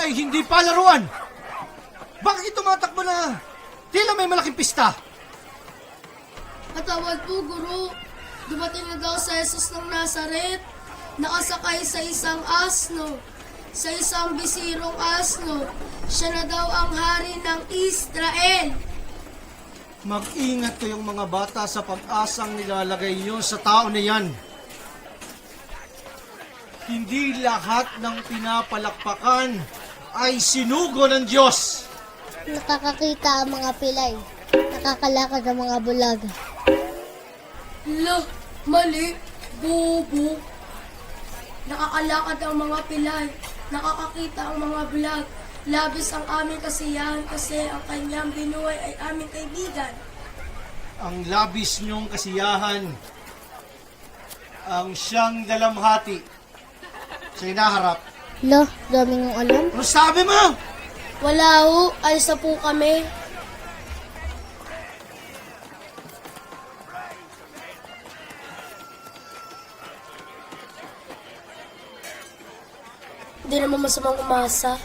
ay hindi palaruan. Bakit tumatakbo na tila may malaking pista? Patawad po, Guru. Dumating na daw sa Jesus ng Nazaret. Nakasakay sa isang asno. Sa isang bisirong asno. Siya na daw ang hari ng Israel. Mag-ingat kayong mga bata sa pag-asang nilalagay niyo sa tao na yan. Hindi lahat ng pinapalakpakan ay sinugo ng Diyos. Nakakakita ang mga pilay. Nakakalakad ang mga bulag. Lah, mali, bobo. Nakakalakad ang mga pilay. Nakakakita ang mga bulag. Labis ang aming kasiyahan kasi ang kanyang binuhay ay aming kaibigan. Ang labis niyong kasiyahan, ang siyang dalamhati sa hinaharap. Lo, dami mong alam. Ano sabi mo? Wala ho, alis na po kami. Hindi naman masamang umasa.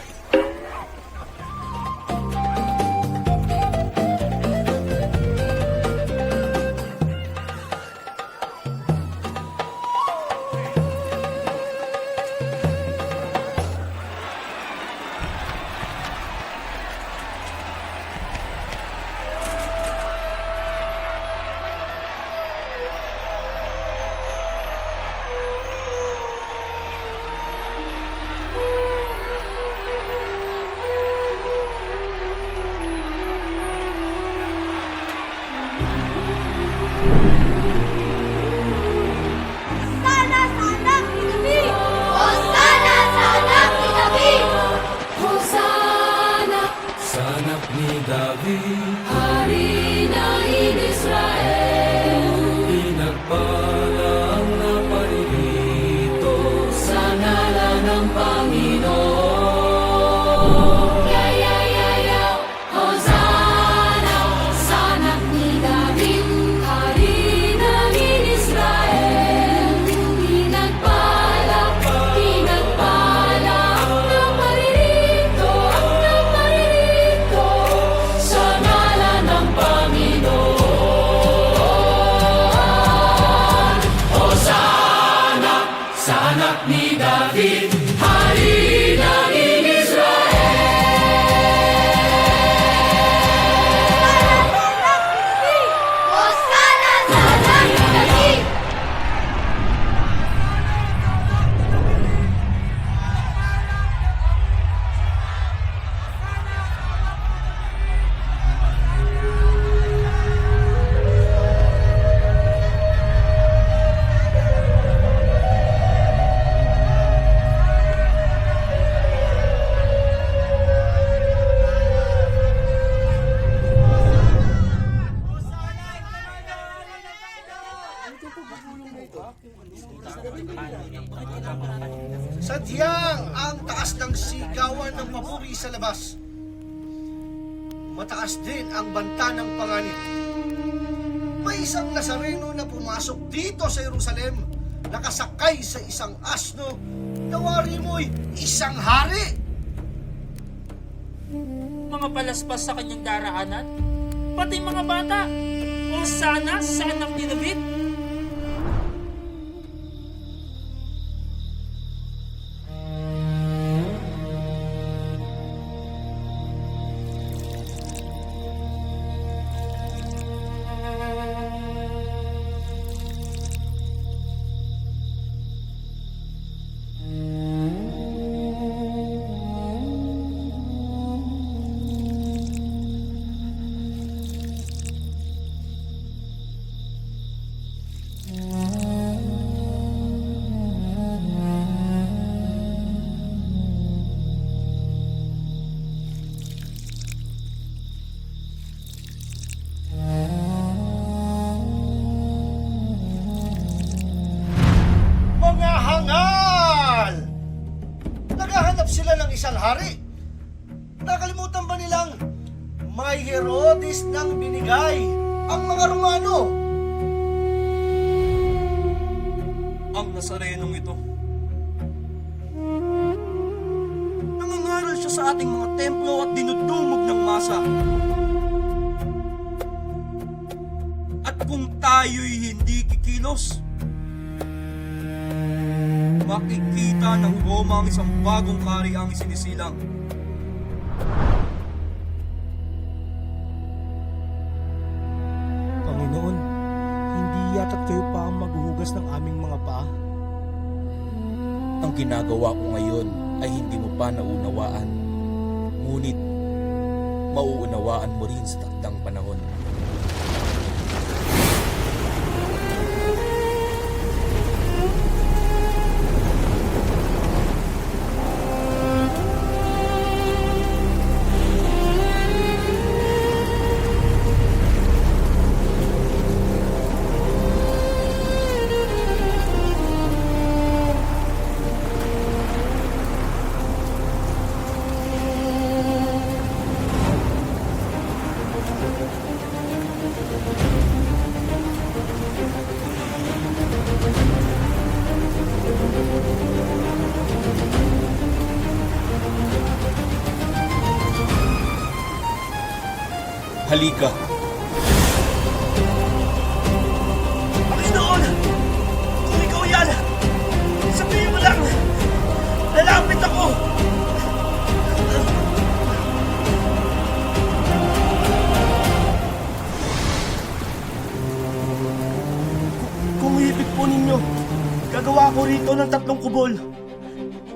Anak ni David, Hari ng Israel, pinagpala ang naparirito sa ngalan ng Panginoon. Hosanna sa anak ni David, Hari ng Israel, pinagpala ang naparirito sa ngalan ng Panginoon. Hosanna sa anak ni David, Hari ng Hosanna sa anak ni David! Sadyang ang taas ng sigawan ng papuri sa labas. Mataas din ang banta ng panganib. May isang Nazareno na pumasok dito sa Jerusalem, nakasakay sa isang asno, nawari mo'y isang hari. Mga palaspas sa kanyang daraanan, pati mga bata, o sana sa anak ni David. Mga hangal! Naghahanap sila ng isang hari. Nakalimutan ba nilang may Herodes nang binigay ang mga Romano? Ang Nazarenong ito. Nangangaral siya sa ating mga templo at dinudumog ng masa. At kung tayo'y hindi kikilos, makikita ng Roma ang isang bagong kahariang isinisilang. Panginoon, hindi yata't kayo pa ang maghuhugas ng aming mga paa. Ang ginagawa ko ngayon ay hindi mo pa naunawaan. Ngunit, mauunawaan mo rin sa takdang panahon. Halika! Panginoon! Kung ikaw yan, sabihin mo lang! Lalapit ako! Kung ibig po ninyo, gagawa ko rito ng 3 kubol.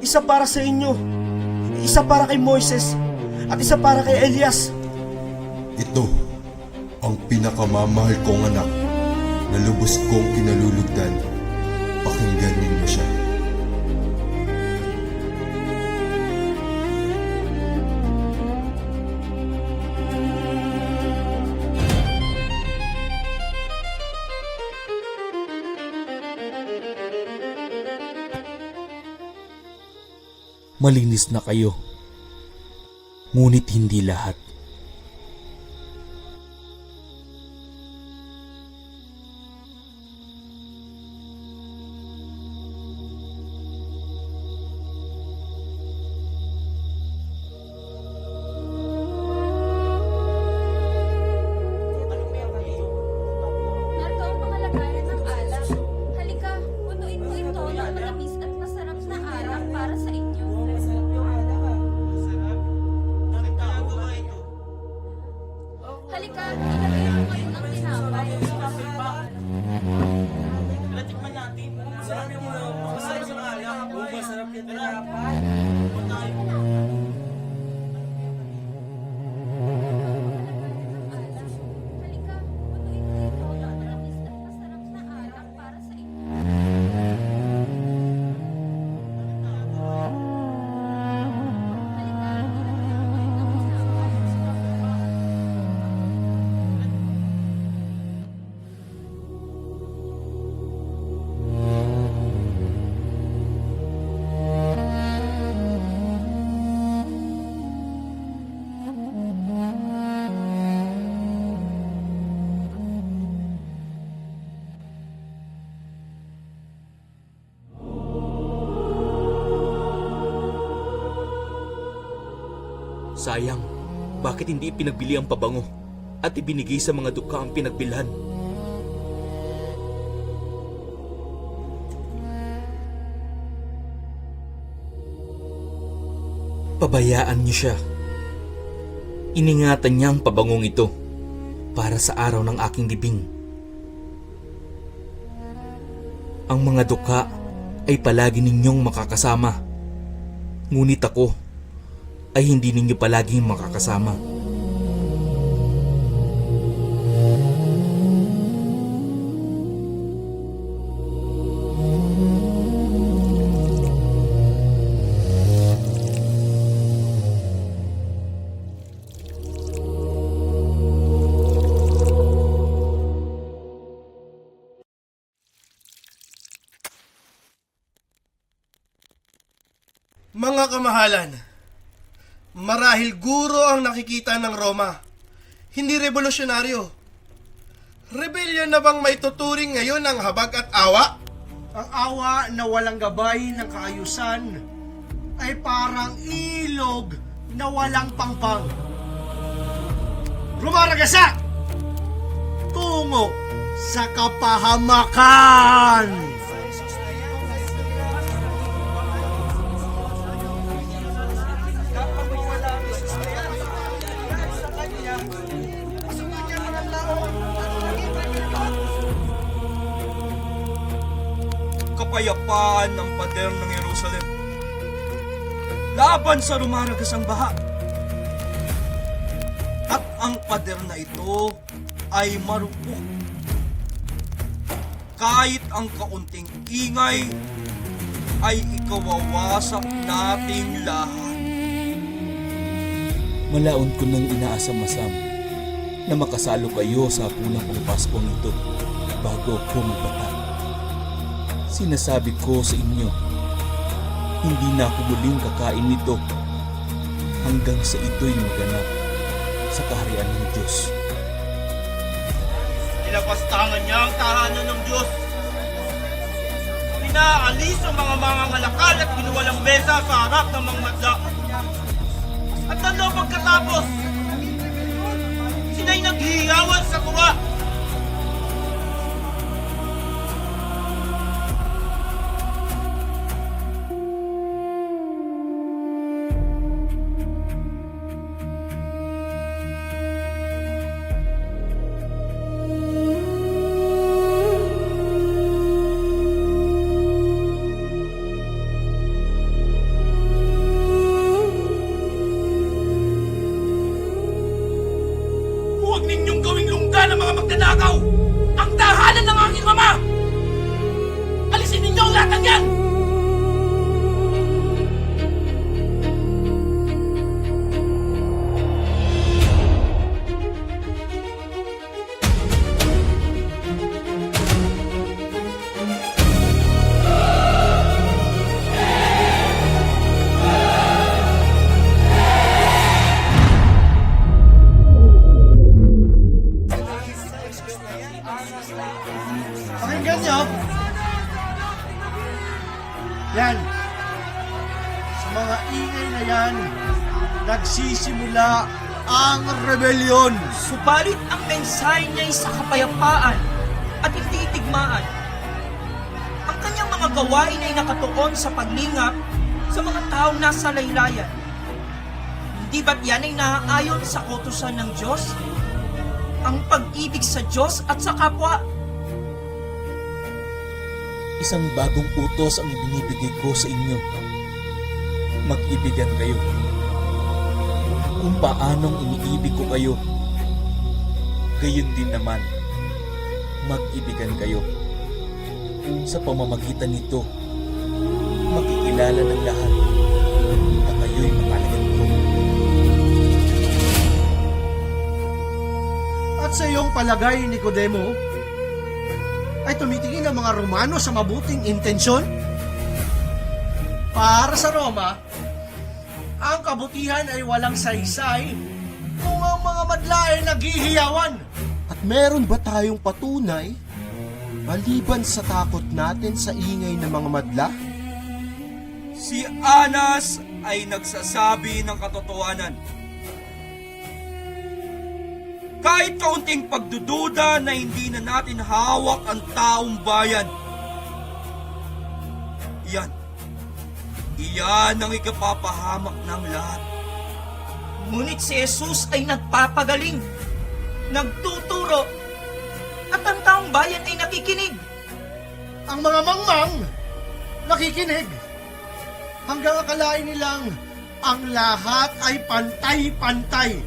Isa para sa inyo, isa para kay Moises, at isa para kay Elias. Ito ang pinakamamahal kong anak na lubos kong kinalulugdan. Pakinggan ninyo siya. Malinis na kayo. Ngunit hindi lahat. Narito ang mga lagayan ng alak. Halika, punuin mo ito ng matamis at masarap na alak para sa inyo. Halika, ilagay mo ngayon ang tinapay. Tikman natin. Masarap yung masarap yung alak. Masarap yung tinapay. Halika, punuin mo ito ng matamis at masarap na alak para sa inyo. Halika, ilagay mo ngayon ang tinapay. Sayang, bakit hindi ipinagbili ang pabango at ibinigay sa mga dukha ang pinagbilhan? Pabayaan niyo siya. Iningatan niya ang pabangong ito para sa araw ng aking libing. Ang mga dukha ay palagi ninyong makakasama. Ngunit ako ay hindi ninyo palaging makakasama. Mga kamahalan, marahil guro ang nakikita ng Roma, hindi revolusyonaryo. Rebellion na bang may tuturing ngayon ng habag at awa? Ang awa na walang gabay ng kaayusan ay parang ilog na walang pangpang. Rumaragasa tungo sa kapahamakan. Kapayapaan ng pader ng Jerusalem laban sa rumaragasang baha. At ang pader na ito ay marupok. Kahit ang kaunting ingay ay ikawawasak nating lahat. Malaon ko nang inaasam-asam na makasalo kayo sa pulang pangpaskong ito bago ko magbata. Sinasabi ko sa inyo, hindi na ako muling kakain nito hanggang sa ito'y maganap sa kaharian ng Diyos. Nilapastangan niya ang tahanan ng Diyos. Pinaalis ang mga mangangalakal at binuwalang mesa sa harap ng mga madla. At ano pagkatapos? Sina'y naghihiyawan sa tuwa. Huwag ninyong gawing lungga ng mga magnanakaw! Ang tahanan ng aking ama! Alisin ninyo ang lahat ng yan! Pakinggan nyo. Yan. Sa mga ingay na yan, nagsisimula ang rebelyon. Subalit ang mensahe niya ay sa kapayapaan at hindi digmaan. Ang kanyang mga gawain ay nakatuon sa paglingap sa mga taong nasa laylayan. Hindi ba't yan ay naaayon sa kautusan ng Diyos? Ang pag-ibig sa Diyos at sa kapwa. Isang bagong utos ang ibinibigay ko sa inyo. Mag-ibigan kayo. Kung paanong iniibig ko kayo, gayon din naman, mag-ibigan kayo. Sa pamamagitan nito, makikilala ng lahat na kayo'y makalagad ko. At sa iyong palagay, Nicodemo, ay tumitingin ang mga Romano sa mabuting intensyon? Para sa Roma, ang kabutihan ay walang saysay kung ang mga madla ay naghihiyawan. At meron ba tayong patunay maliban sa takot natin sa ingay ng mga madla? Si Anas ay nagsasabi ng katotohanan. Kahit kaunting pagdududa na hindi na natin hawak ang taong bayan. Iyan ang ikapapahamak ng lahat. Ngunit si Jesus ay nagpapagaling, nagtuturo, at ang taong bayan ay nakikinig. Ang mga mangmang nakikinig hanggang akalain nilang ang lahat ay pantay-pantay.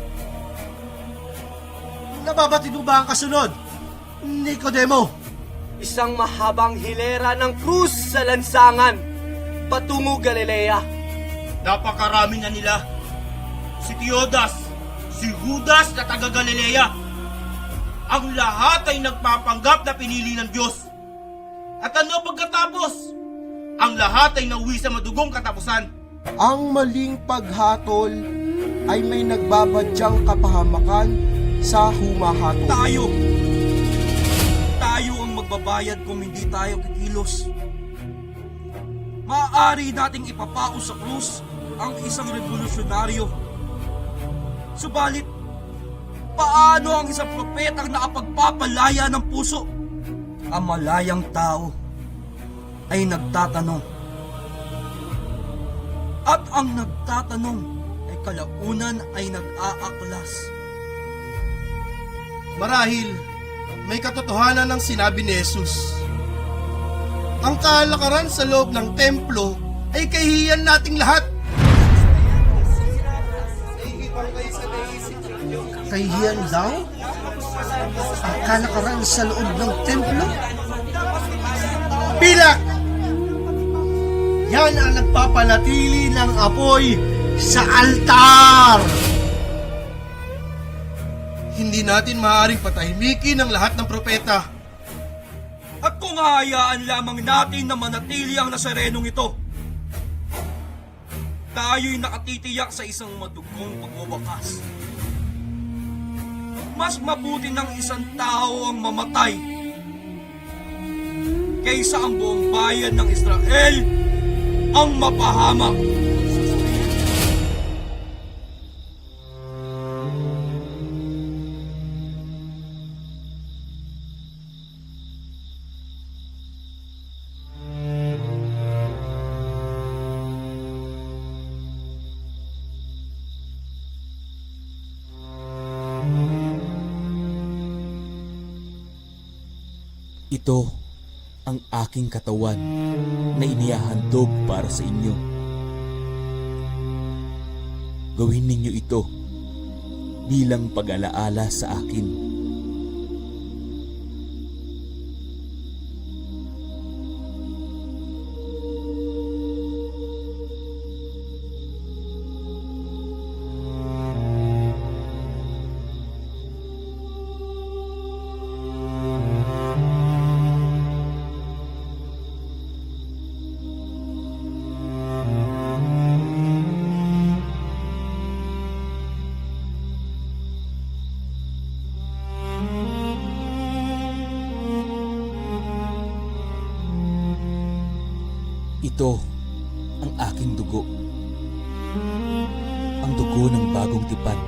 Nababatid mo ba ang kasunod, Nicodemo? Isang mahabang hilera ng krus sa lansangan, patungo Galilea. Napakarami na nila. Si Teudas, si Judas na taga Galilea. Ang lahat ay nagpapanggap na pinili ng Diyos. At ano pagkatapos? Ang lahat ay nauwi sa madugong katapusan. Ang maling paghatol ay may nagbabadyang kapahamakan sa humahatol. Tayo ang magbabayad kung hindi tayo kikilos. Maaari nating ipapao sa krus ang isang revolusyonaryo Subalit, paano ang isang propetang nakapagpapalaya ng puso? Ang malayang tao ay nagtatanong. At ang nagtatanong ay kalaunan ay nag-aaklas. Marahil, may katotohanan ng sinabi ni Jesus. Ang kalakaran sa loob ng templo ay kahihiyan nating lahat. Kahihiyan daw? Ang kalakaran sa loob ng templo? Pilak! Yan ang nagpapanatili ng apoy sa altar! Hindi natin maaaring patahimikin ang lahat ng propeta. At kung hahayaan lamang natin na manatili ang Nazarenong ito, tayo'y nakatitiyak sa isang madugong pagwawakas. Mas mabuti ng isang tao ang mamatay kaysa ang buong bayan ng Israel ang mapahamak. Ito ang aking katawan na inihahandog para sa inyo. Gawin ninyo ito bilang pag-alaala sa akin. Ito ang aking dugo. Ang dugo ng bagong tipan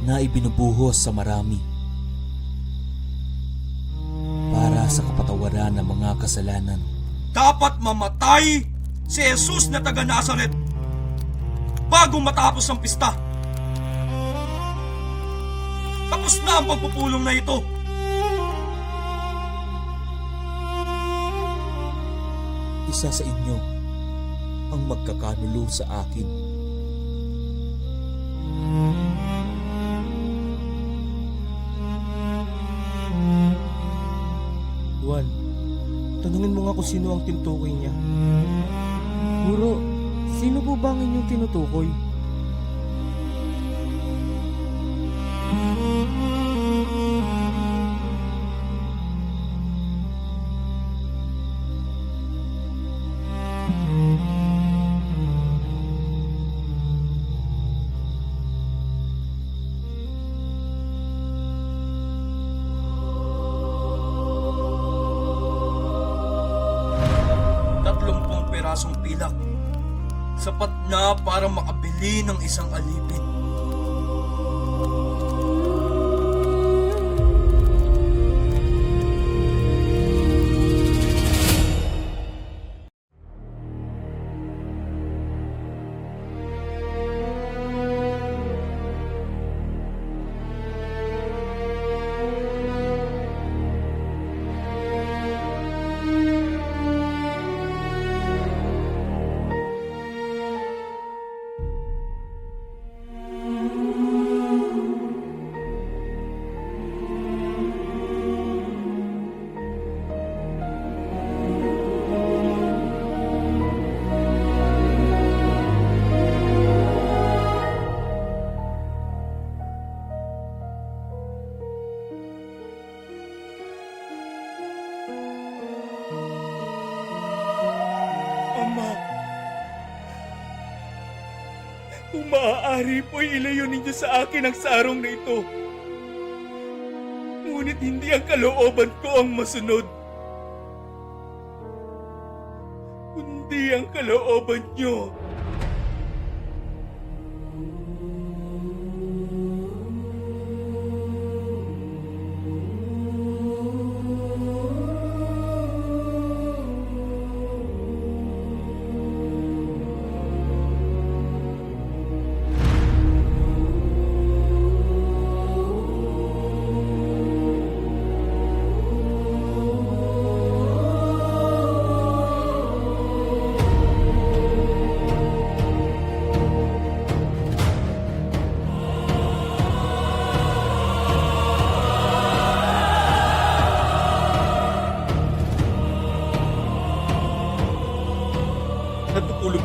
na ibinubuhos sa marami para sa kapatawaran ng mga kasalanan. Dapat mamatay si Jesus na taga Nazaret bago matapos ang pista. Tapos na ang pagpupulong na ito. Isa sa inyo ang magkakanulo sa akin. Juan, tanungin mo nga kung sino ang tinutukoy niya. Guro, sino po ba ang inyong tinutukoy? Pirasong pilak, sapat na para makabili ng isang alipin. Ama, kung maaari po'y ilayo ninyo sa akin ang sarong na ito. Ngunit hindi ang kalooban ko ang masunod, kundi ang kalooban nyo.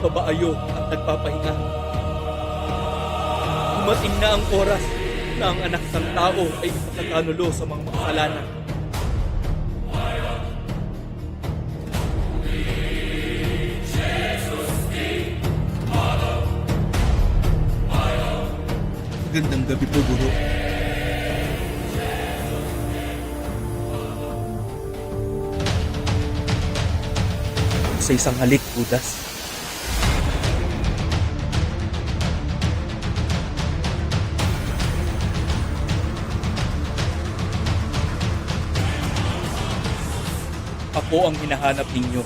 nagpapaayo at nagpapahinga. Dumating na ang oras na ang anak ng tao ay ipagkakanulo sa mga makasalanan. Gandang gabi po, Guro. Sa isang halik, Judas. Ako ang hinahanap ninyo.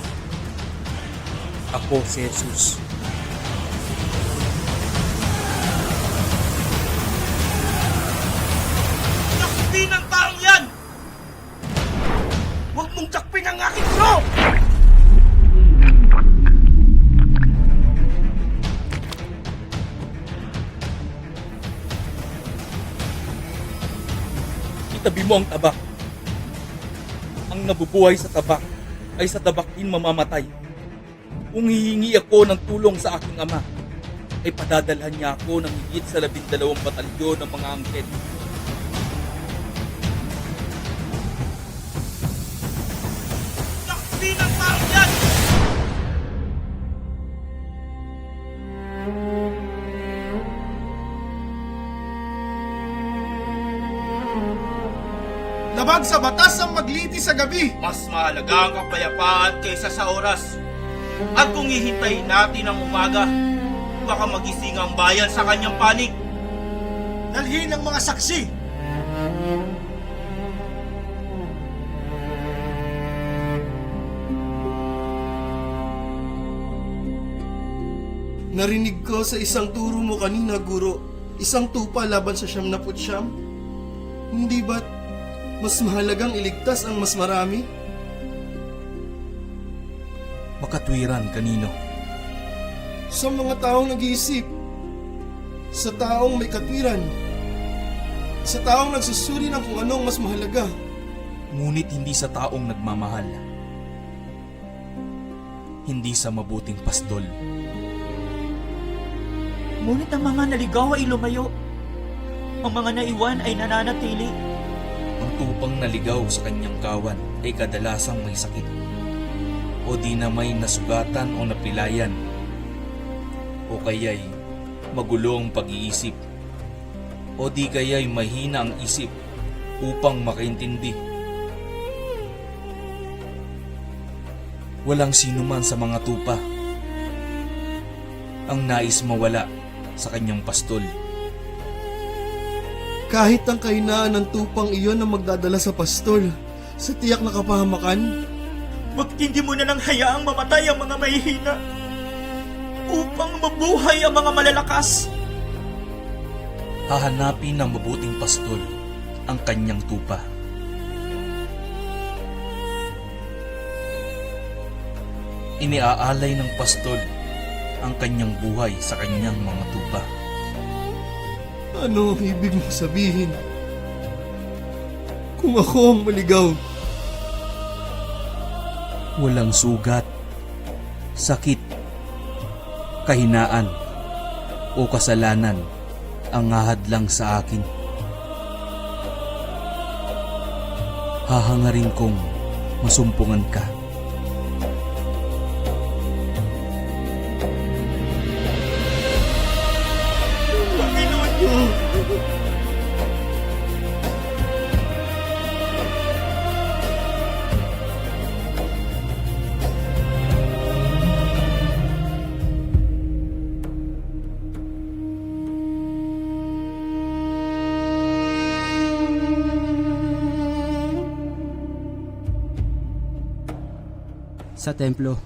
Ako si Jesus. Yakpin ang taong yan! Huwag mong takpin ang aking bro! Itabi mo ang tabak. Ang nabubuhay sa tabak ay sa tabak din mamamatay. Kung hihingi ako ng tulong sa aking ama, ay padadalhan niya ako ng higit sa 12 batalyon ng mga angkel. Yakpin ang taong yan! Labag sa batas ang magliti sa gabi. Mas mahalaga ang kapayapaan kaysa sa oras. At kung hihintayin natin ang umaga, baka magising ang bayan sa kanyang panig. Dalhin ang mga saksi. Narinig ko sa isang turo mo kanina, Guro, isang tupa laban sa 99. Hindi ba't mas mahalagang iligtas ang mas marami? Makatwiran kanino? Sa mga taong nag-iisip, sa taong may katwiran, sa taong nagsusuri ng kung anong mas mahalaga. Ngunit hindi sa taong nagmamahal. Hindi sa mabuting pastol. Ngunit ang mga naligaw ay lumayo. Ang mga naiwan ay nananatili. Ang tupang naligaw sa kanyang kawan ay kadalasang may sakit. O di na may nasugatan o napilayan. O kaya'y magulo ang pag-iisip. O di kaya'y mahina ang isip upang makaintindi. Walang sino man sa mga tupa ang nais mawala sa kanyang pastol. Kahit ang kahinaan ng tupang iyon ang magdadala sa pastol, sa tiyak na kapahamakan, Bakit hindi mo na lang hayaang mamatay ang mga mahihina upang mabuhay ang mga malalakas? Hahanapin ng mabuting pastol ang kanyang tupa. Iniaalay ng pastol ang kanyang buhay sa kanyang mga tupa. ano ang ibig mong sabihin? Kung ako ang maligaw, Walang sugat, sakit, kahinaan o kasalanan ang hahadlang sa akin. Hahangarin kong masumpungan ka. Panginoon niyo! Sa templo,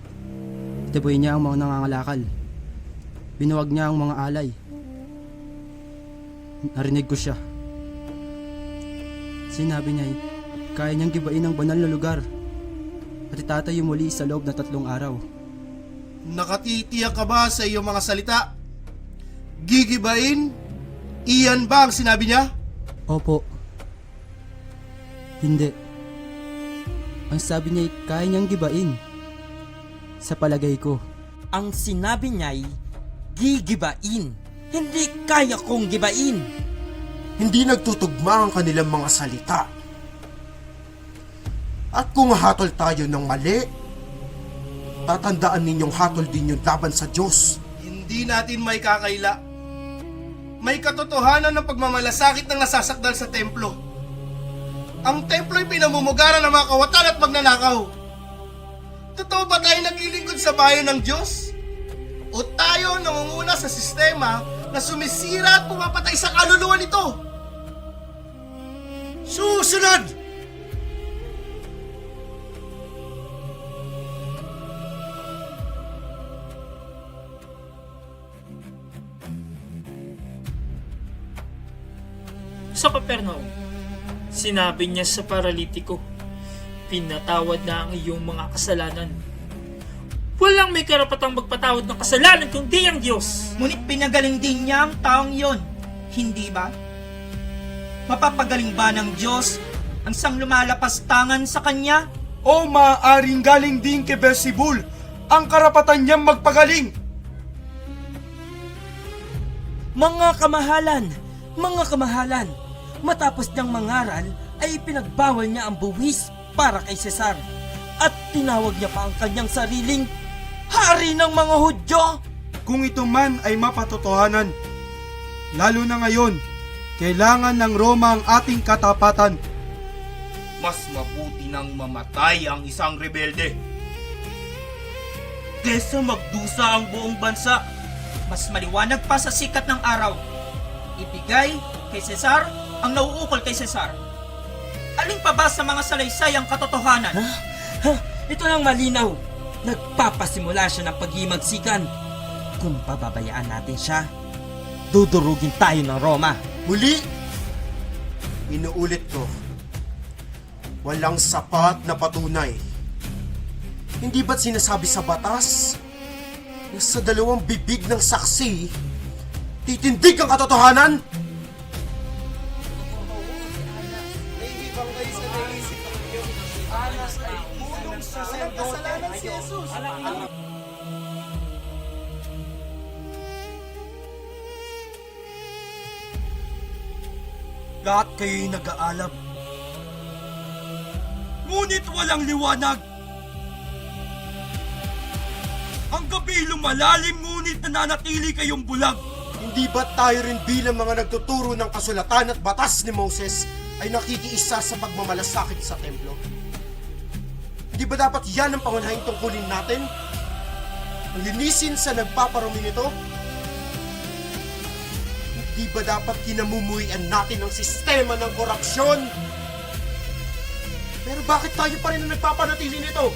tibuin niya ang mga nangangalakal. Binuwag niya ang mga alay. Narinig ko siya. Sinabi niya, kaya niyang gibain ang banal na lugar at itatayo muli sa loob ng 3 araw. nakatitiyak ka ba sa iyong mga salita? Gigibain? Iyan ba ang sinabi niya? Opo. Hindi. Ang sabi niya, kaya niyang gibain. Sa palagay ko, Ang sinabi niya'y gigibain. Hindi kaya kong gibain. Hindi nagtutugma ang kanilang mga salita. At kung hatol tayo ng mali, tatandaan ninyong hatol din yung laban sa Diyos. Hindi natin may kakaila. May katotohanan ng pagmamalasakit ng nasasakdal sa templo. Ang templo ay pinamumugaran ng mga kawatan at magnanakaw. Totoo ba tayo naglilingkod sa bayan ng Diyos? O tayo nangunguna sa sistema na sumisira at pumapatay sa kaluluwa nito? Susunod! Sa Kapernaum, sinabi niya sa paralitiko, pinatawad na ang iyong mga kasalanan. Walang may karapatang magpatawad ng kasalanan kundi ang Diyos. Ngunit pinagaling din niya ang taong yon, hindi ba? Mapapagaling ba ng Diyos ang sang lumalapastangan sa Kanya? O maaaring galing din kay Beelzebul ang karapatan niyang magpagaling. Mga kamahalan, matapos niyang mangaral ay pinagbawal niya ang buwis para kay Cesar at tinawag niya pa ang kanyang sariling hari ng mga Hudyo. Kung ito man ay mapatotohanan, lalo na ngayon, kailangan ng Roma ang ating katapatan. Mas mabuti nang mamatay ang isang rebelde kesa magdusa ang buong bansa. Mas maliwanag pa sa sikat ng araw. Ibigay kay Cesar ang nauukol kay Cesar. Alin pa ba sa mga salaysay ang katotohanan? Ito lang malinaw. Nagpapasimula siya ng pag-imagsikan. Kung pababayaan natin siya, dudurugin tayo ng Roma. Muli, inuulit ko, walang sapat na patunay. Hindi ba't sinasabi sa batas na sa dalawang bibig ng saksi, titindig ang katotohanan? Lahat kayo'y nag-aalab, ngunit walang liwanag. Ang gabi lumalalim, ngunit nananatili kayong bulag. Hindi ba tayo rin bilang mga nagtuturo ng kasulatan at batas ni Moses ay nakikiisa sa pagmamalasakit sa templo? Di ba dapat yan ang pangunahing tungkulin natin? Ang linisin sa nagpaparumi nito? Di ba dapat kinamumuhian natin ang sistema ng korupsyon? Pero bakit tayo pa rin ang nagpapanatili nito?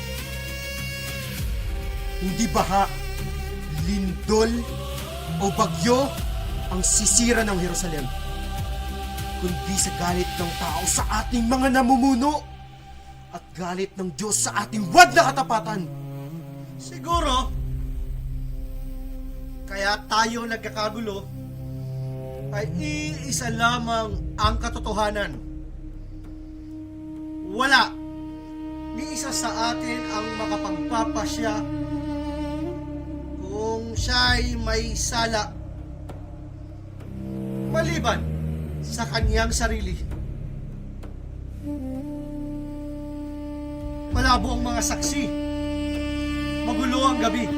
Hindi ba ha, lindol o bagyo ang sisira ng Jerusalem? Kundi sa galit ng tao sa ating mga namumuno at galit ng Diyos sa ating wad na katapatan. Siguro, kaya tayo nagkakagulo ay iisa lamang ang katotohanan. Wala ni isa sa atin ang makapagpapasya kung siya'y may sala maliban sa kanyang sarili. Malabo ang mga saksi, magulo ang gabi.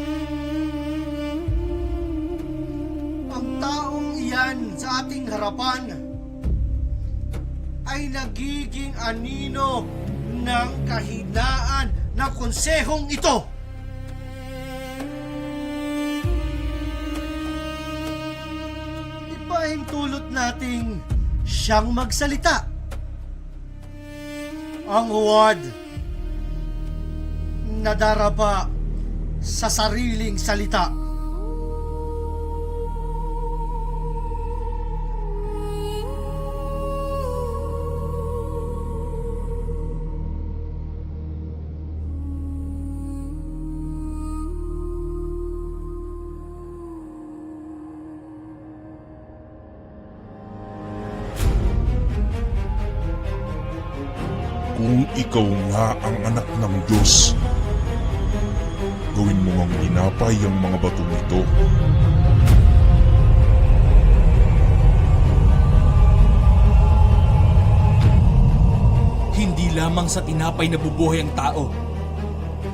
Ang taong iyan sa ating harapan ay nagiging anino ng kahinaan ng konsehong ito. Ipahintulot nating siyang magsalita. Ang huwad na daraba sa sariling salita. Kung ikaw nga ang anak ng Diyos, Gawin mo ngang tinapay ang mga batong ito. Hindi lamang sa tinapay na bubuhay ang tao,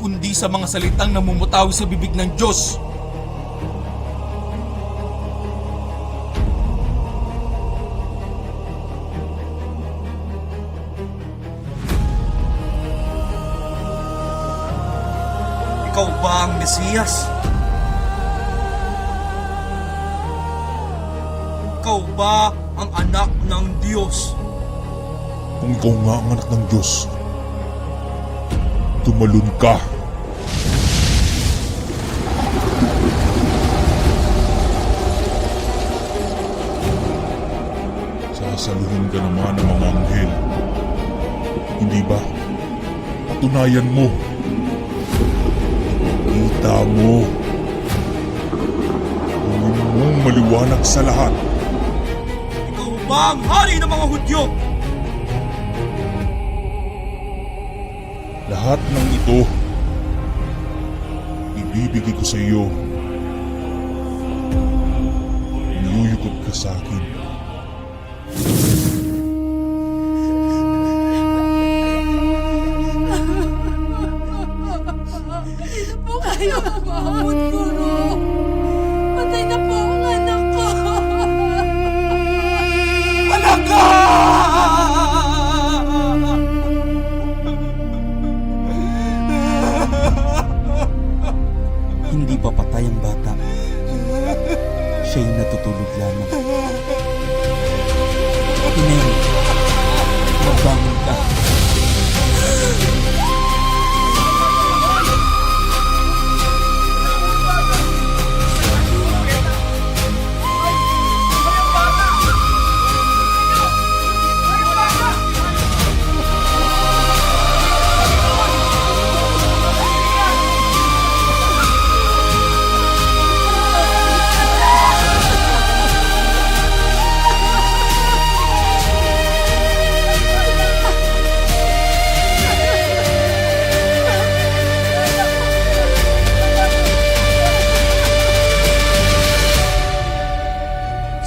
kundi sa mga salitang namumutawi sa bibig ng Diyos. Ikaw ba ang Mesiyas? Ikaw ba ang anak ng Diyos? Kung ikaw nga ang anak ng Diyos, tumalon ka. Sasaluhin ka naman ng mga anghel. Hindi ba? Patunayan mo. Kita mo. Gawin mong maliwanag sa lahat. Ikaw ba ang hari ng mga Hudyo? Lahat ng ito, ibibigay ko sa iyo. Niyuyukot ka sa akin. Po kayo umamot, Guro. Patay na po ang anak ko. Anak ka! Hindi pa patay ang bata. Siya'y natutulog lamang. Ineng, mabangon ka.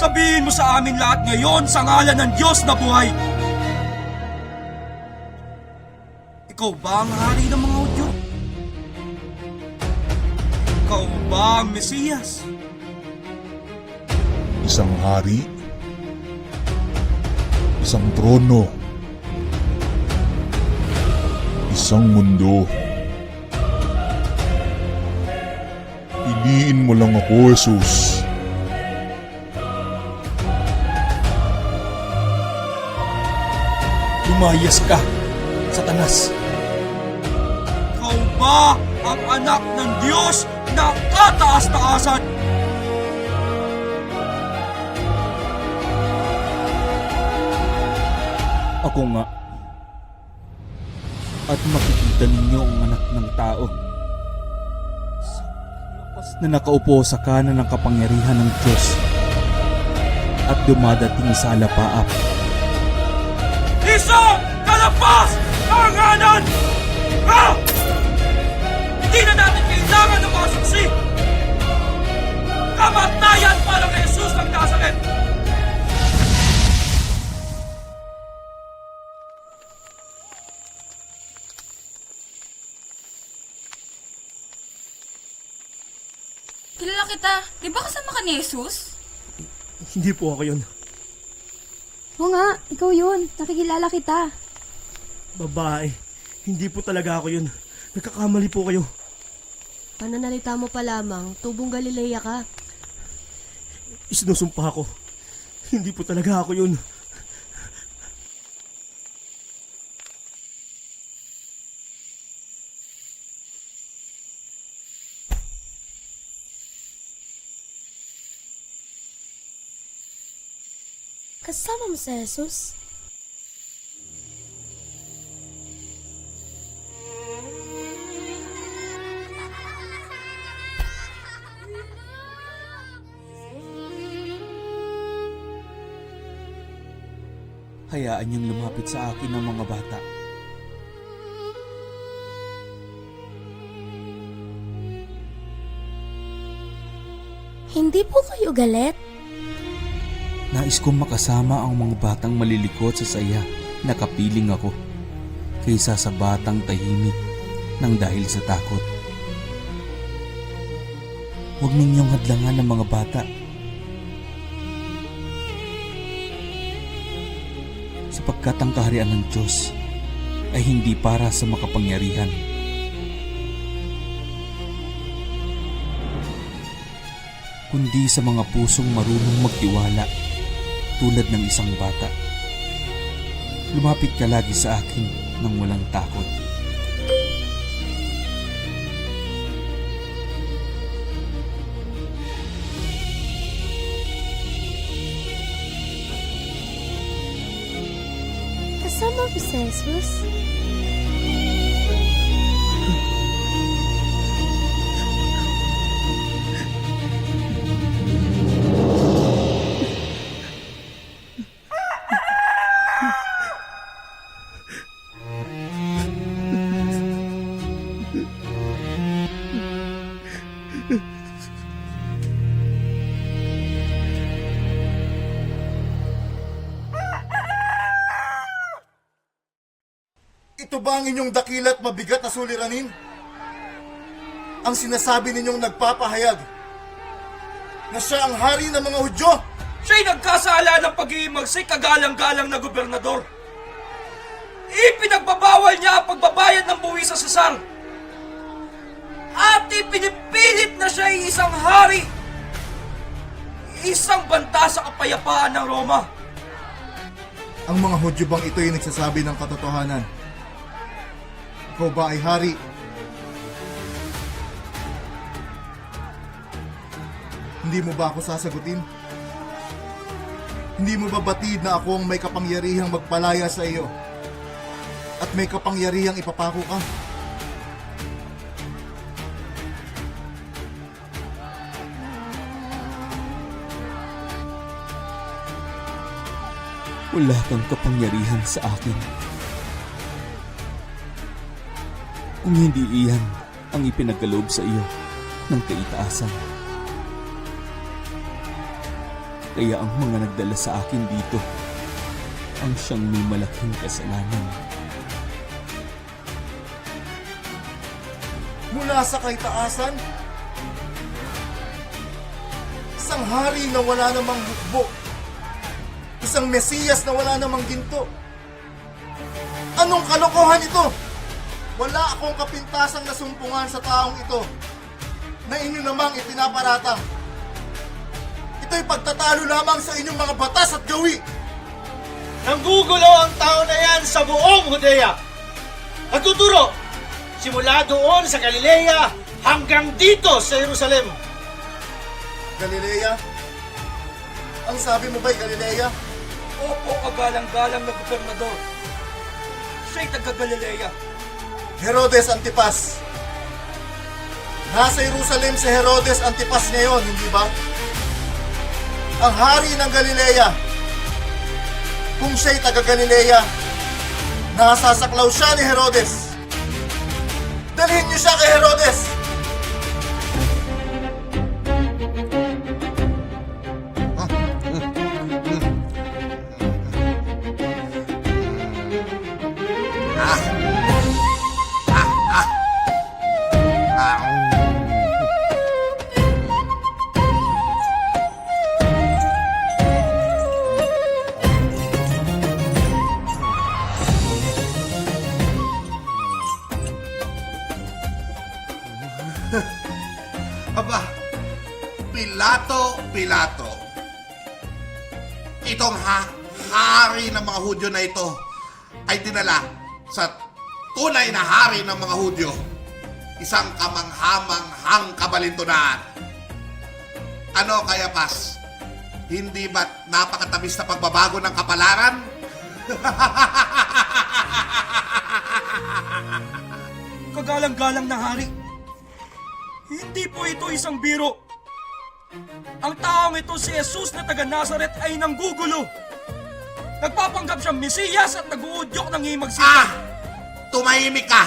Sabihin mo sa amin lahat ngayon sa ngalan ng Diyos na buhay. Ikaw ba ang hari ng mga Hudyo? Ikaw ba ang Mesiyas? Isang hari, isang trono, isang mundo. Piliin mo lang ako, Jesus. Lumayas ka, Satanas. Ikaw ba ang anak ng Diyos na kataas-taasan? Ako nga. At makikita ninyo ang anak ng tao na nakaupo sa kanan ng kapangyarihan ng Diyos at dumadating sa alapaap. Isang kalapas ang hanan! Ha! Hindi na natin kailangan ng mga suksi! Kamatayan para kay Jesus ng Nazaret! Kilala kita. Di ba kasama ka ni Jesus? Hindi po ako yun. Oo nga, ikaw yun. Nakikilala kita. Babae. Hindi po talaga ako yun. Nagkakamali po kayo. Pananalita mo pa lamang, tubong Galilea ka. Isinusumpa ko. Hindi po talaga ako yun. Kasama mo si Jesus? Hayaan niyang lumapit sa akin ng mga bata. Hindi po kayo galit? Nais kong makasama ang mga batang malilikot sa saya na kapiling ako kaysa sa batang tahimik ng dahil sa takot. Huwag ninyong hadlangan ng mga bata. Sapagkat ang kaharian ng Diyos ay hindi para sa makapangyarihan, kundi sa mga pusong marunong magtiwala tulad ng isang bata. Lumapit ka lagi sa akin nang walang takot. Kasama mo si Jesus? Ito ba ang inyong dakilat mabigat na suliranin? Ang sinasabi ninyong nagpapahayag na siya ang hari ng mga Hudyo? Siya'y nagkasala ng pag-iimagsay kagalang-galang na gobernador. Ipinagbabawal niya ang pagbabayad ng buwis sa Cesar. At ipinipilit na siya ay isang hari. Isang banta sa kapayapaan ng Roma. Ang mga Hudyo bang ito'y nagsasabi ng katotohanan? Ikaw ba ay hari? Hindi mo ba ako sasagutin? Hindi mo ba batid na ako ang may kapangyarihang magpalaya sa iyo? At may kapangyarihang ipapako ka? Wala kang kapangyarihan sa akin. Kung hindi iyan ang ipinagkaloob sa iyo ng kaitaasan. Kaya ang mga nagdala sa akin dito ang siyang may malaking kasalanan. Mula sa kaitaasan? Isang hari na wala namang hukbo. Isang Mesiyas na wala namang ginto. Anong kalokohan ito? Wala akong kapintasang nasumpungan sa taong ito na inyo namang ipinaparatang. Ito'y pagtatalo lamang sa inyong mga batas at gawi. Nanggugulo ang tao na yan sa buong Judea. Nagtuturo simula doon sa Galilea hanggang dito sa Jerusalem. Galilea? Ang sabi mo ba'y Galilea? Opo, kagalang-galang na gobernador. Siya'y taga-Galilea. Herodes Antipas. Nasa Jerusalem si Herodes Antipas ngayon, hindi ba? Ang hari ng Galilea. Kung siya'y taga-Galilea, nasasaklaw siya ni Herodes. Dalhin niyo siya kay Herodes. Aba, Pilato. Itong hari ng mga Hudyo na ito ay dinala sa tunay na hari ng mga Hudyo. Isang kamanghamanghang kabalintunaan. Ano kaya, Pas? Hindi ba't napakatamis na pagbabago ng kapalaran? Kagalang-galang na hari. Hindi po ito isang biro. Ang taong ito si Jesus na taga Nazaret ay nanggugulo. Nagpapanggap siyang Mesiyas at nag-uudyok ng himagsika. Tumahimik ka.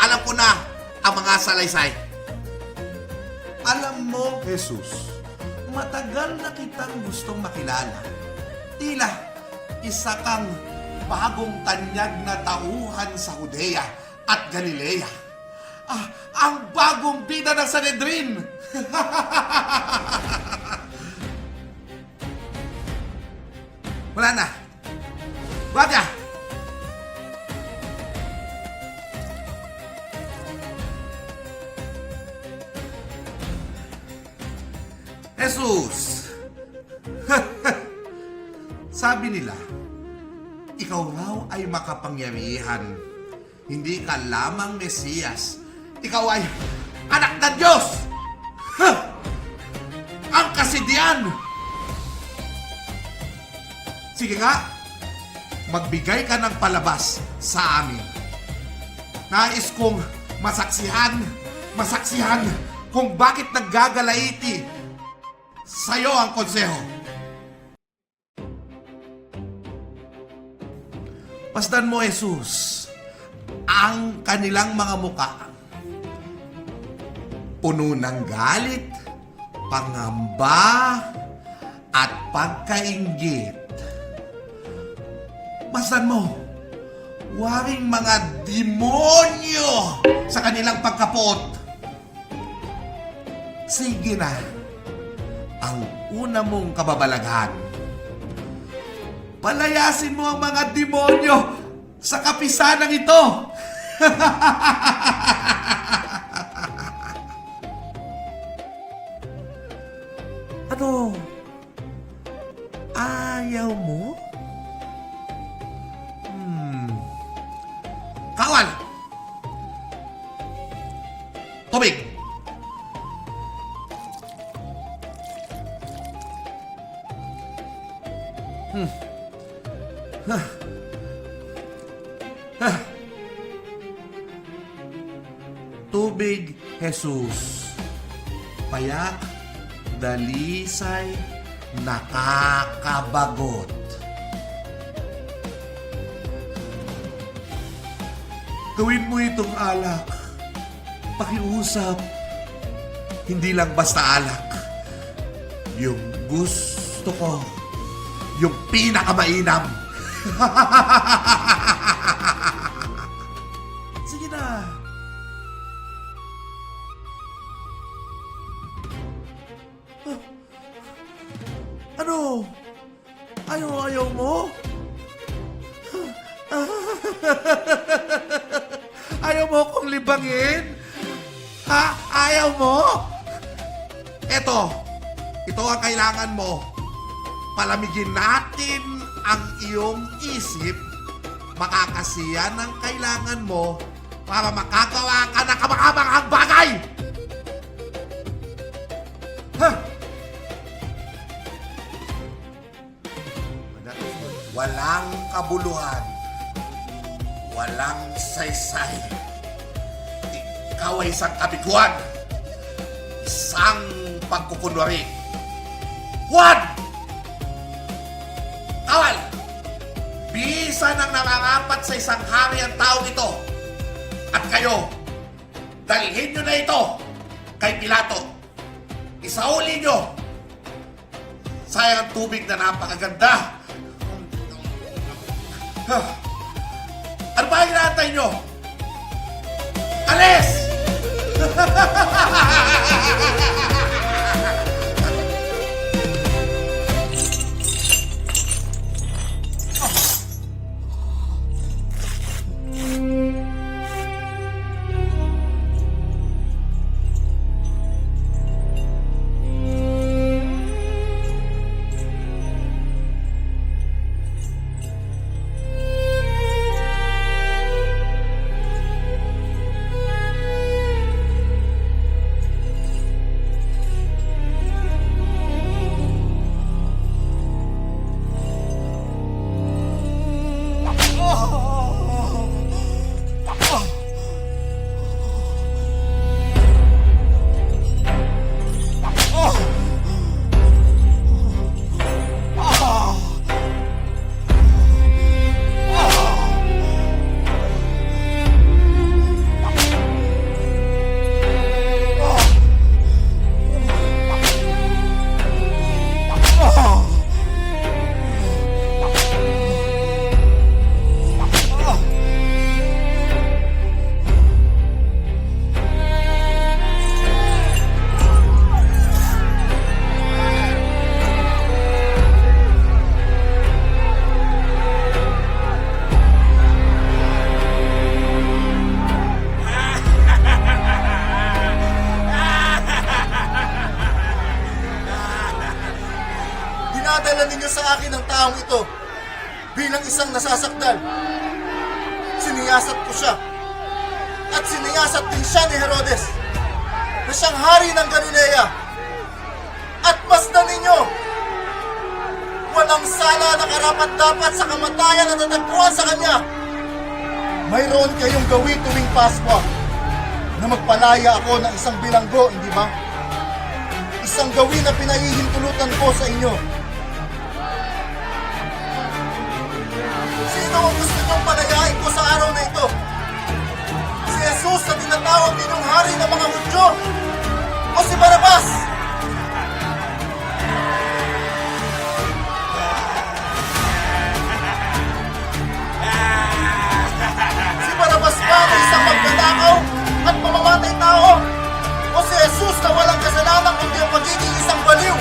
Alam ko na ang mga salaysay. Alam mo, Jesus, matagal na kitang gustong makilala. Tila isa kang bagong tanyag na tauhan sa Judea at Galilea. Ang bagong bida ng Sanhedrin! Wala na. Guardia! Jesus! Sabi nila, ikaw raw ay makapangyarihan. Hindi ka lamang Mesiyas. Ikaw ay anak ng Diyos! Ang kasidian! Sige nga, magbigay ka ng palabas sa amin. Nais kong masaksihan kung bakit naggagalaiti sa'yo ang konseho. Pasdan mo, Jesus, ang kanilang mga muka. Puno ng galit, pangamba, at pagkainggit. Pasdan mo, waring mga demonyo sa kanilang pagkapot. Sige na, ang una mong kababalaghan. Palayasin mo ang mga demonyo sa kapisanang ito. Ano? Ayaw mo? Kawal! Tubig! Tubig, Jesus. Payak, dalisay, nakakabagot. Gawin mo itong alak. Pakiusap. Hindi lang basta alak. Yung gusto ko. Yung pinakamainam. Sige na. Ano? Ayaw mo? Ayaw mo kong libangin? Ha? Ayaw mo? Ito ang kailangan mo. Palamigin natin ang iyong isip. Makakasiyan ang kailangan mo para makagawa ka ng kamakamanghang bagay. Walang kabuluhan. Walang saysay. Ikaw ay isang kabiguan. Isang pagkukunwari. Juan! Kawal! Bisa nang nararapat sa isang hari ang taong ito. At kayo, dalhin nyo na ito kay Pilato. Isauli nyo. Sayang ang tubig na napakaganda. Ano ba ang inaantay nyo? Alis! taong ito bilang isang nasasakdal. Siniyasat ko siya. At siniyasat din siya ni Herodes na siyang hari ng Galilea. At masdan ninyo, walang sala na karapat-dapat sa kamatayan na natagpuan sa kanya. Mayroon kayong gawin tuwing Pasko na magpalaya ako ng isang bilanggo, hindi ba? Isang gawin na pinahihintulutan ko sa inyo. Sino ang gusto niyong palayain ko sa araw na ito? Si Jesus na tinatawag ninyong hari ng mga Hudyo? O si Barabas? Si Barabas ba na isang magnanakaw at mamamatay tao? O si Jesus na walang kasalanan kundi ang pagiging isang baliw?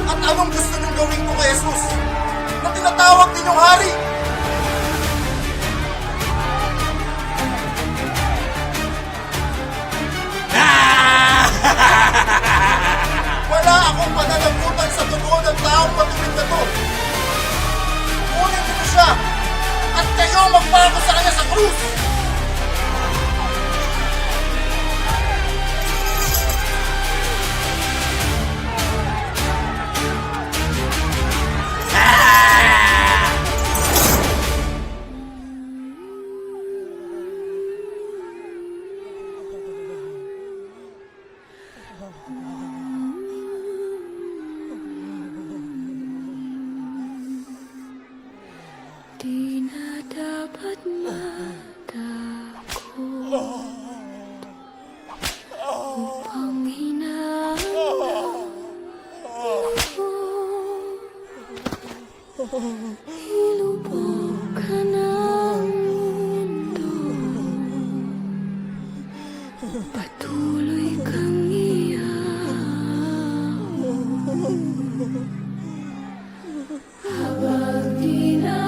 At anong gusto niyong gawin ko kay Jesus na tinatawag ninyong hari? Wala akong pananagutan sa dugo ng taong matuwid na to. Kunin niyo siya at kayo magpako sa kanya sa krus. Di na dapat matakot upang hinahanda ko. Ilubog ka ng mundo, patuloy kang iyaw. Habang di na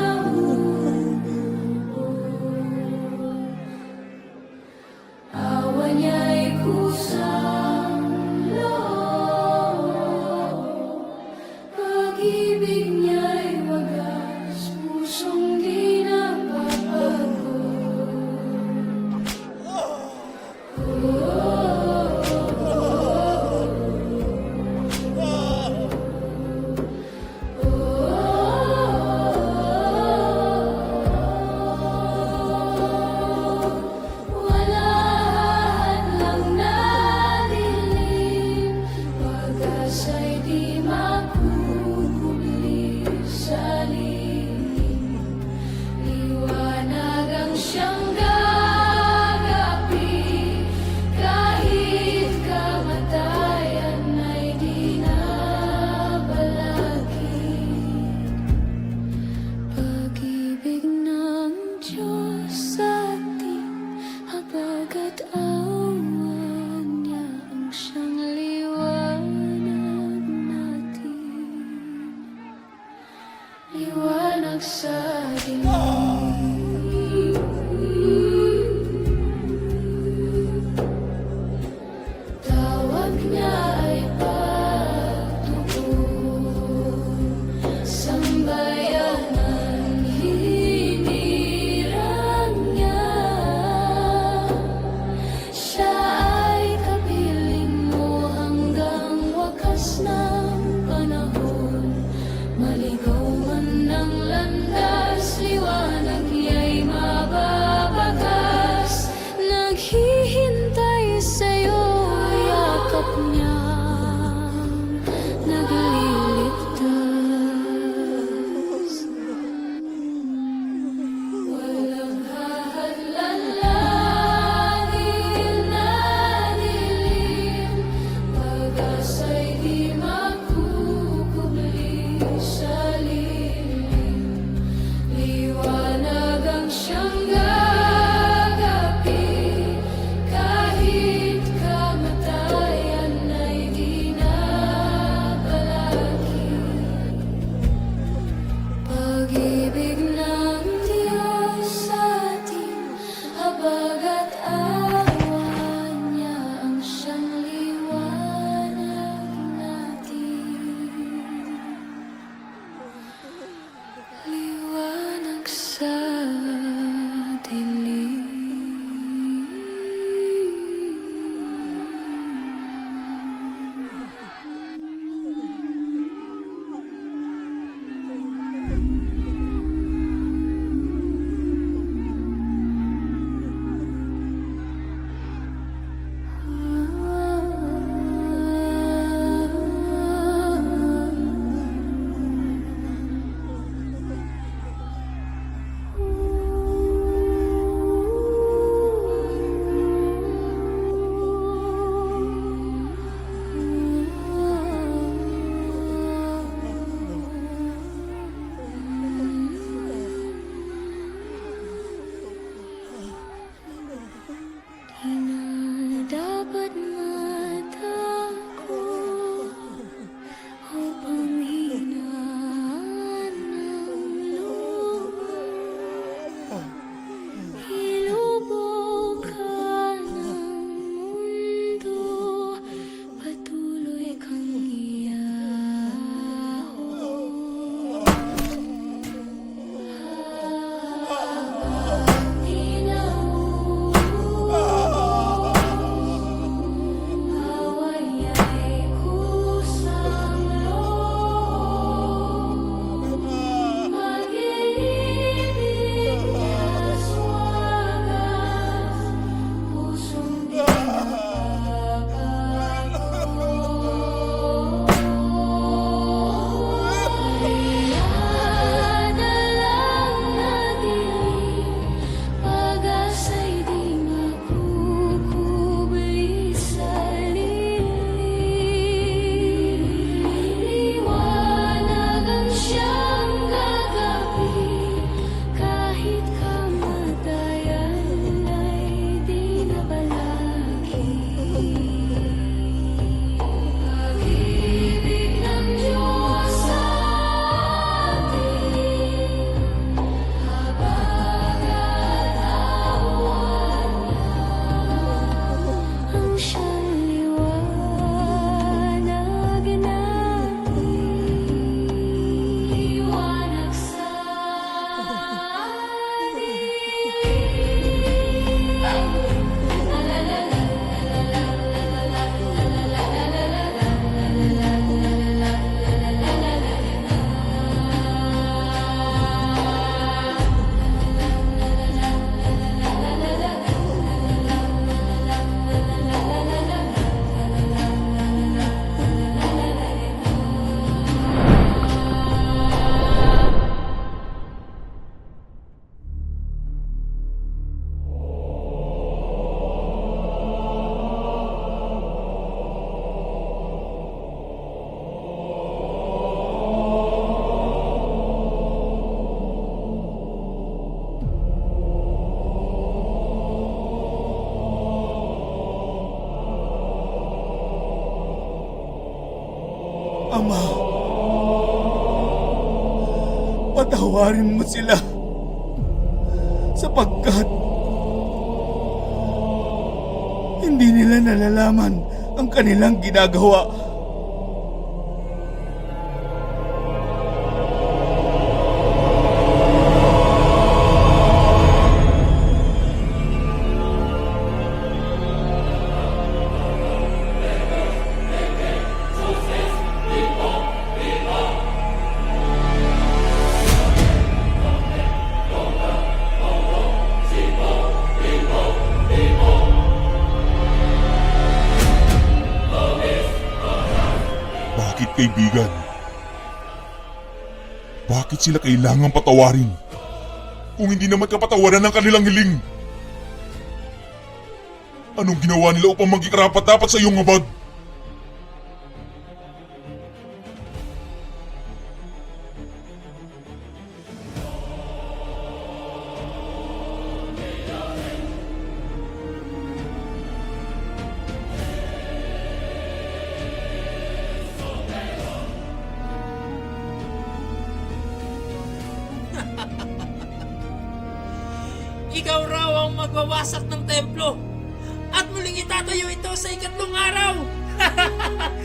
awa niya'y kusang loob, pag-ibig niya'y wagas, pusong di nababago. Wala lang na Ama, patawarin mo sila sapagkat hindi nila nalalaman ang kanilang ginagawa. Bakit kaibigan? Bakit sila kailangang patawarin? Kung hindi naman kapatawaran ng kanilang hiling? Anong ginawa nila upang maging karapat-dapat sa iyong habag? Ikaw raw ang magwawasak ng templo at muling itatayo ito sa ikatlong araw.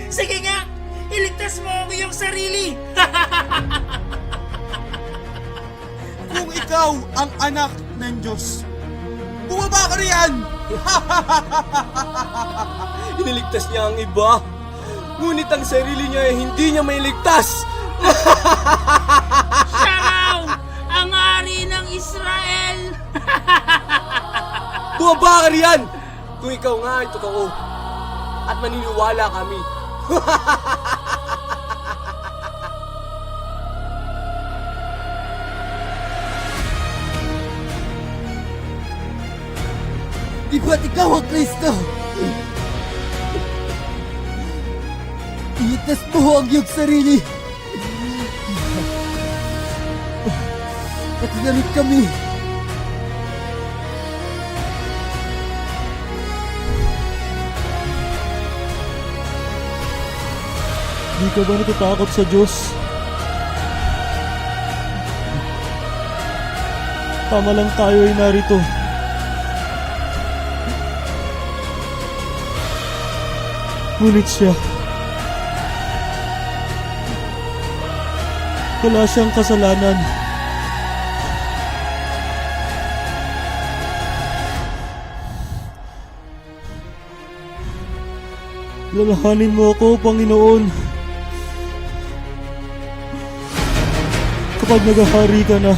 Sige nga, iligtas mo ang iyong sarili. Kung ikaw ang anak ng Diyos, bumaba ka riyan! Iniligtas niya ang iba, ngunit ang sarili niya ay hindi niya mailigtas. Siya raw ang hari ng Israel. Bumaba ka riyan! Kung ikaw nga ay totoo at maniniwala kami. Di ba't ikaw ang Kristo? Iligtas mo ang iyong sarili. At hinamit kami. Di ka ba natatakot sa Diyos? Tama lang tayo ay narito. Ngunit siya, wala siyang kasalanan. Lalahanin mo ako, Panginoon. Kapag naghahari ka na,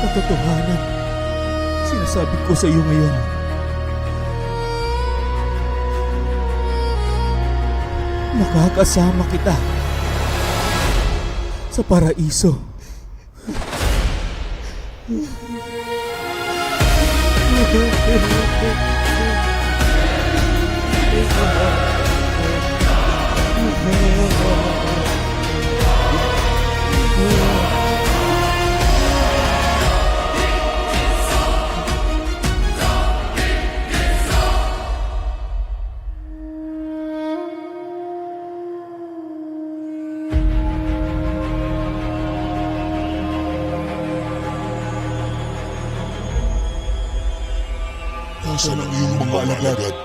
katotohanan, sinasabi ko sa iyo ngayon. Makakasama kita sa paraiso. Nasaan ang iyong mga alagad?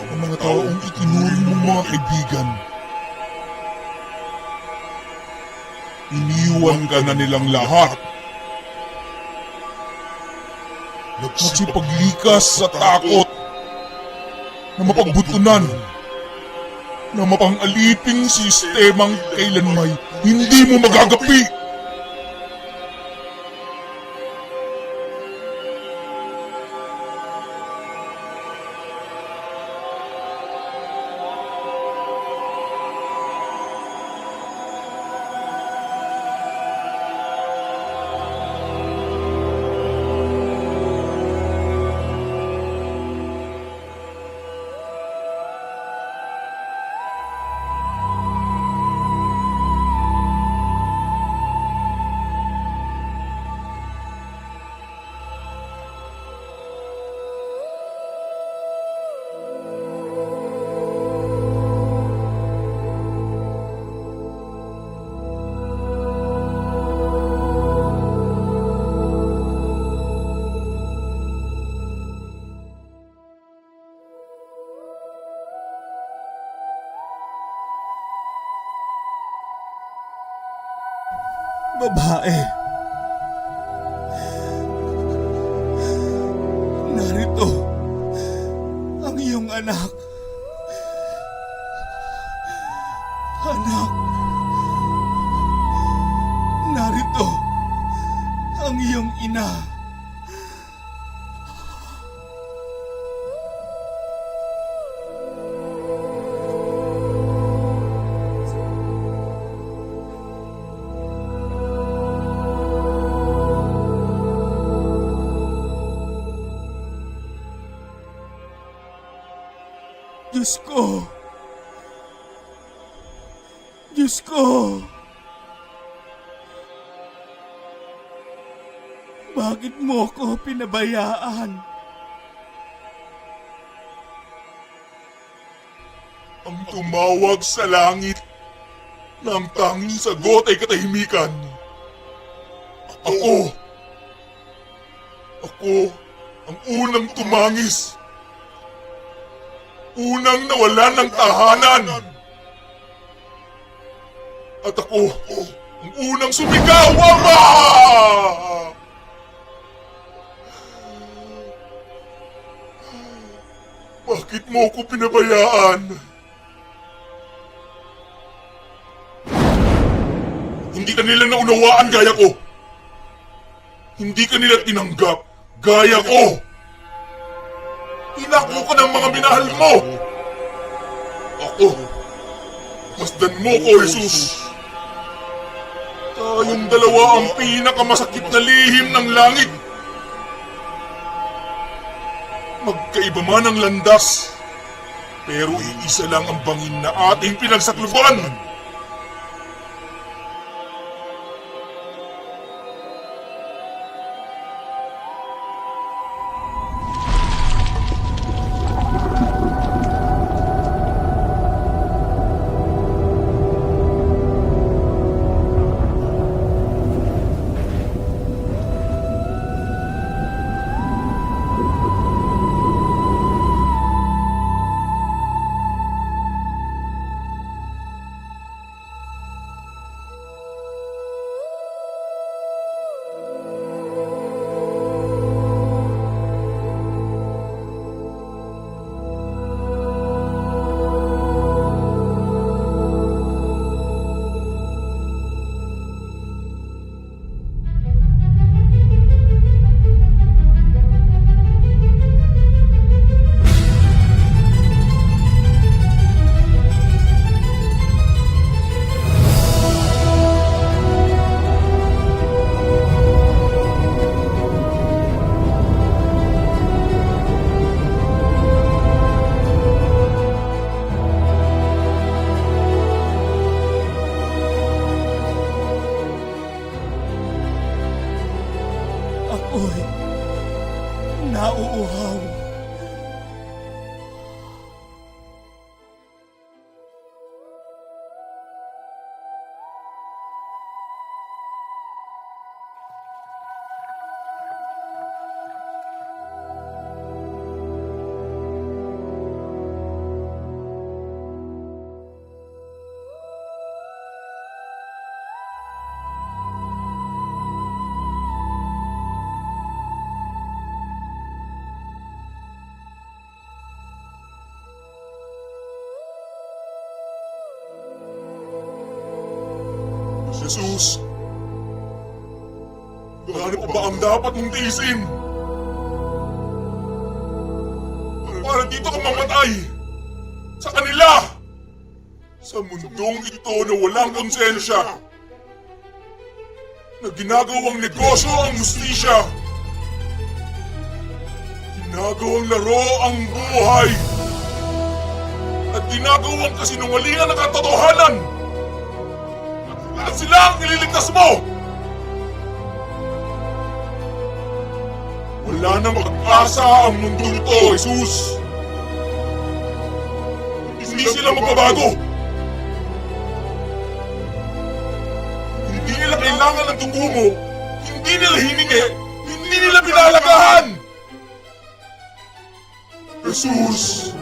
Ang mga taong itinuri mong mga kaibigan. Iniwan ka na nilang lahat. Nagsipaglikas sa takot na mapagbutunan, na mapang-aliping sistemang kailanmay hindi mo magagapi. Babae. Narito ang iyong anak. Anak. Narito ang iyong ina. Diyos ko! Diyos ko! Bakit mo ko pinabayaan? Ang tumawag sa langit na ang tanging sagot ay katahimikan. Ako ang unang tumangis. Unang nawalan ng tahanan. At ako ang unang sumigaw, Ama! Bakit mo ko pinabayaan? Hindi ka nila naunawaan gaya ko. Hindi ka nila tinanggap gaya ko. Tinakbo ka ng mga minahal mo. Ako, masdan mo ko, Jesus. Tayong dalawa ang pinakamasakit na lihim ng langit. Magkaiba man ang landas, pero iisa lang ang bangin na ating pinagsakluban. Ako'y nauuhaw. Jesus, gaano pa ba ang dapat mong tiisin? Para dito ka mamatay sa kanila, sa mundong ito na walang konsensya, na ginagawang negosyo ang justisya, ginagawang laro ang buhay, at ginagawang kasinungalingan ang katotohanan. At sila ang nililigtas mo! Wala na mag-asa ang mundo ito, Jesus! Hindi sila magbabago! Hindi nila kailangan ng dugo mo, hindi nila hiningi, hindi nila pinalagahan! Jesus!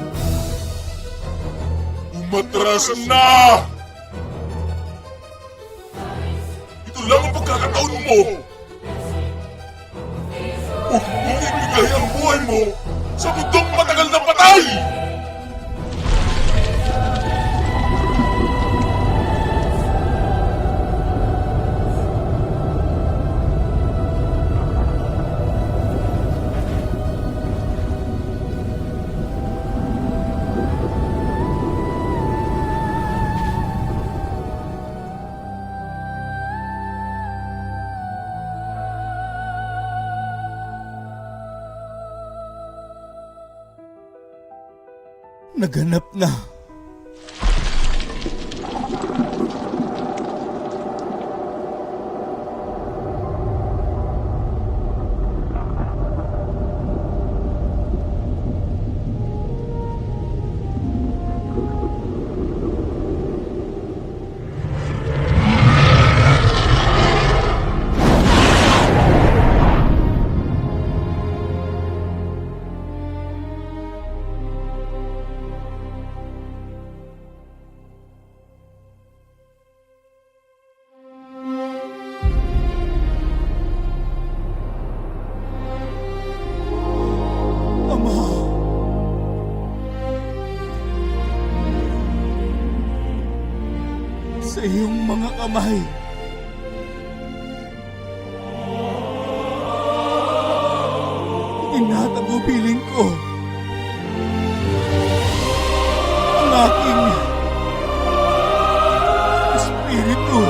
Umatras na! pagkakataon mo. Huwag mong ibigay ang buhay mo sa mundong matagal na patay! Naganap na. Sa iyong mga kamay. Inatagubilin ko ang aking espiritu.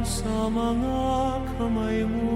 Sa mga kamay mo.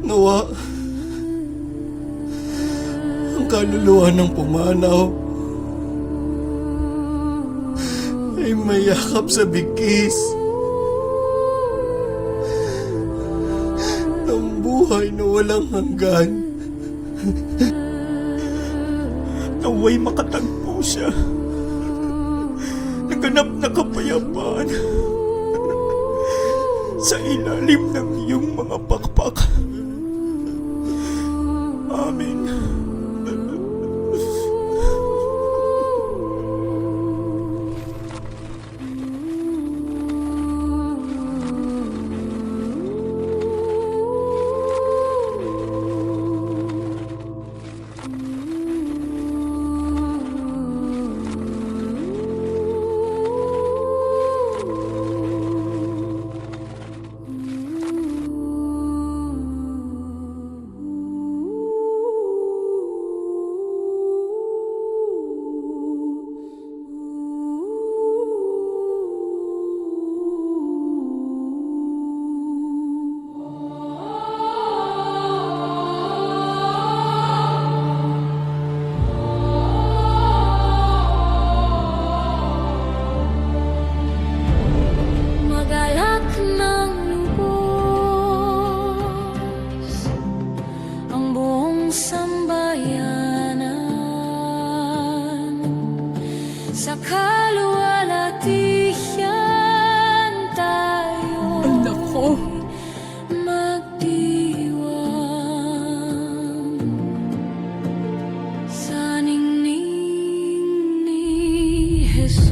Nawa ang kaluluwa ng pumanaw ay mayakap sa bigkis ng buhay na walang hanggan. Naway makatagpo siya ganap na kapayapaan sa ilalim ng iyong mga pakpak. Amen. Magalak ng lubos ang buong sambayanan, sa kaluwalhatian tayo magdiwang sa ningning ni Jesus.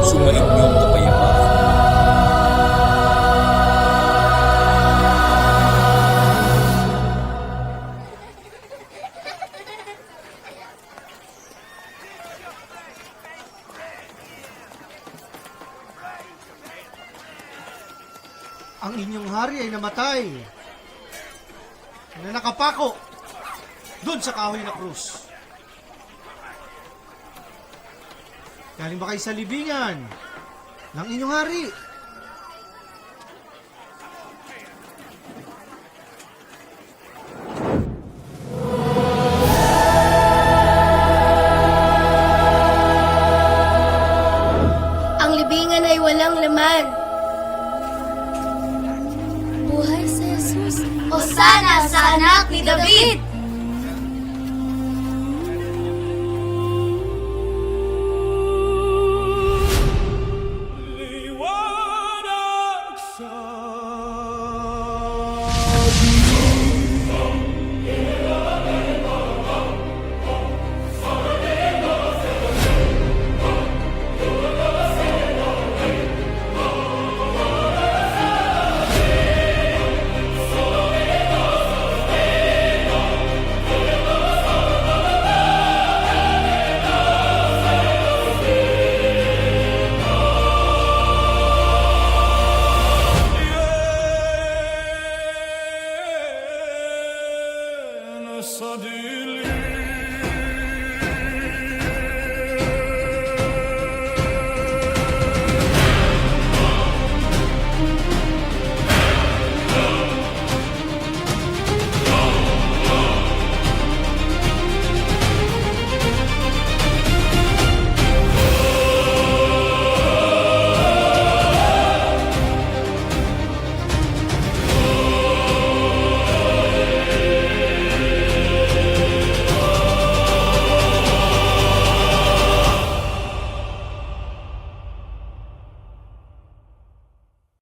Sumaid niyong kapayapaan. Ang inyong hari ay namatay na nakapako doon sa kahoy na krus. Galing ba kayo sa libingan ng inyong hari? Ang libingan ay walang laman. Buhay si Jesus! Hosana sa anak ni David!